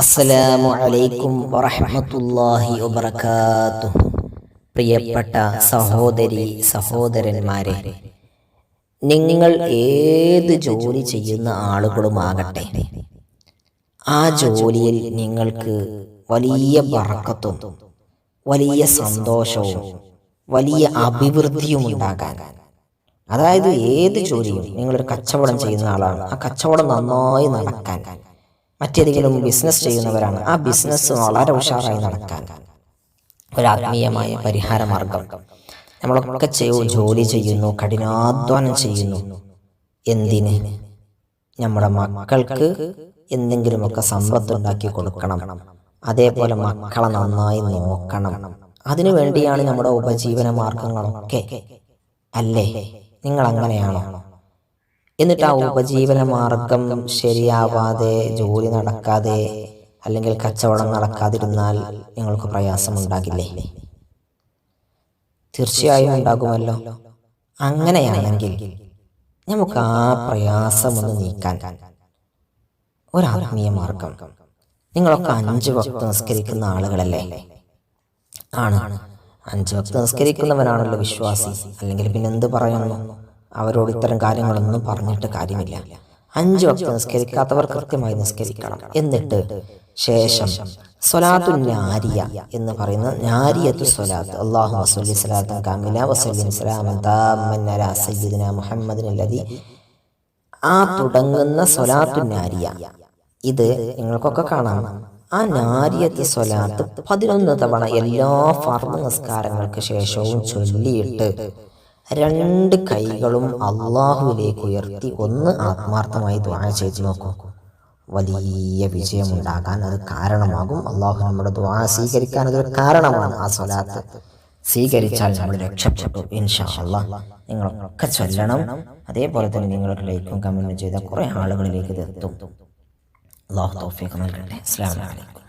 അസ്സലാമു അലൈക്കും വറഹ്മത്തുള്ളാഹി വബറകാതുഹു. പ്രിയപ്പെട്ട സഹോദരി സഹോദരന്മാരെ, നിങ്ങൾ ഏത് ജോലി ചെയ്യുന്ന ആളുകളുമാകട്ടെ, ആ ജോലിയിൽ നിങ്ങൾക്ക് വലിയ ബറക്കത്തും വലിയ സന്തോഷവും വലിയ അഭിവൃദ്ധിയും ഉണ്ടാകാൻ, അതായത് ഏത് ജോലിയും, നിങ്ങളൊരു കച്ചവടം ചെയ്യുന്ന ആളാണ്, ആ കച്ചവടം നന്നായി നടക്കാൻ, മറ്റേതെങ്കിലും ബിസിനസ് ചെയ്യുന്നവരാണ്, ആ ബിസിനസ് വളരെ ഉഷാറായി നടക്കാൻ ഒരാത്മീയമായ പരിഹാര മാർഗം. നമ്മളൊക്കെ ജോലി ചെയ്യുന്നു, കഠിനാധ്വാനം ചെയ്യുന്നു. എന്തിന്? നമ്മുടെ മക്കൾക്ക് എന്തെങ്കിലുമൊക്കെ സമ്പത്തുണ്ടാക്കി കൊടുക്കണം, അതേപോലെ മക്കളെ നന്നായി നോക്കണം. അതിനു വേണ്ടിയാണ് നമ്മുടെ ഉപജീവന മാർഗങ്ങളൊക്കെ, അല്ലേ? നിങ്ങൾ അങ്ങനെയാണോ? എന്നിട്ട് ആ ഉപജീവന മാർഗം ശരിയാവാതെ, ജോലി നടക്കാതെ, അല്ലെങ്കിൽ കച്ചവടം നടക്കാതിരുന്നാൽ നിങ്ങൾക്ക് പ്രയാസമുണ്ടാകില്ലേ? തീർച്ചയായും ഉണ്ടാകുമല്ലോ. അങ്ങനെയാണെങ്കിൽ നമുക്ക് ആ പ്രയാസമൊന്ന് നീക്കാൻ ഒരാത്മീയ മാർഗം. നിങ്ങളൊക്കെ 5 വക്ത് നിസ്കരിക്കുന്ന ആളുകളല്ലേ? ആണ്. 5 വക്ത് നിസ്കരിക്കുന്നവനാണല്ലോ വിശ്വാസി. അല്ലെങ്കിൽ പിന്നെ എന്ത് പറയുന്നു? അവരോട് ഇത്തരം കാര്യങ്ങളൊന്നും പറഞ്ഞിട്ട് കാര്യമില്ല. 5 വക്ത് നിസ്കരിക്കാത്തവർ കൃത്യമായി നിസ്കരിക്കണം. എന്നിട്ട് ശേഷം സ്വലാത്തു നാരിയ എന്ന് പറയുന്ന നാരിയത്തു സ്വലാത്ത്, അല്ലാഹുമ്മ സ്വല്ലി സ്വലാത്തൻ കാമില വസല്ലിം സലാമൻ താമ്മൻ അലാ സയ്യിദിനാ മുഹമ്മദിൻ അല്ലദി, ആ തുടങ്ങുന്ന സ്വലാത്തു നാരിയ, ഇത് നിങ്ങൾക്കൊക്കെ കാണാം. ആ നാരിയത്ത് സ്വലാത്ത് 11 തവണ എല്ലാ ഫർദ് നിസ്കാരങ്ങൾക്ക് ശേഷവും ചൊല്ലിയിട്ട് 2 കൈകളും അള്ളാഹുവിലേക്ക് ഉയർത്തി ഒന്ന് ആത്മാർത്ഥമായി ദുആ ചെയ്ത് നോക്കൂ. വലിയ വിജയമുണ്ടാകാൻ അത് കാരണമാകും. അള്ളാഹു നമ്മുടെ ദുആ സ്വീകരിക്കാൻ അതൊരു കാരണമാണ്. ആ സ്വലാത്ത് സ്വീകരിച്ചാൽ നമ്മൾ രക്ഷപ്പെട്ടു ഇൻഷാ അല്ലാഹ്. നിങ്ങളൊക്കെ ചൊല്ലണം. അതേപോലെ തന്നെ നിങ്ങളുടെ ലൈക്കും കമന്റും ചെയ്ത കുറേ ആളുകളിലേക്ക് ഇത് എത്തും. അല്ലാഹു തൗഫീഖ് നൽകട്ടെ. അസ്സലാമു അലൈക്കും.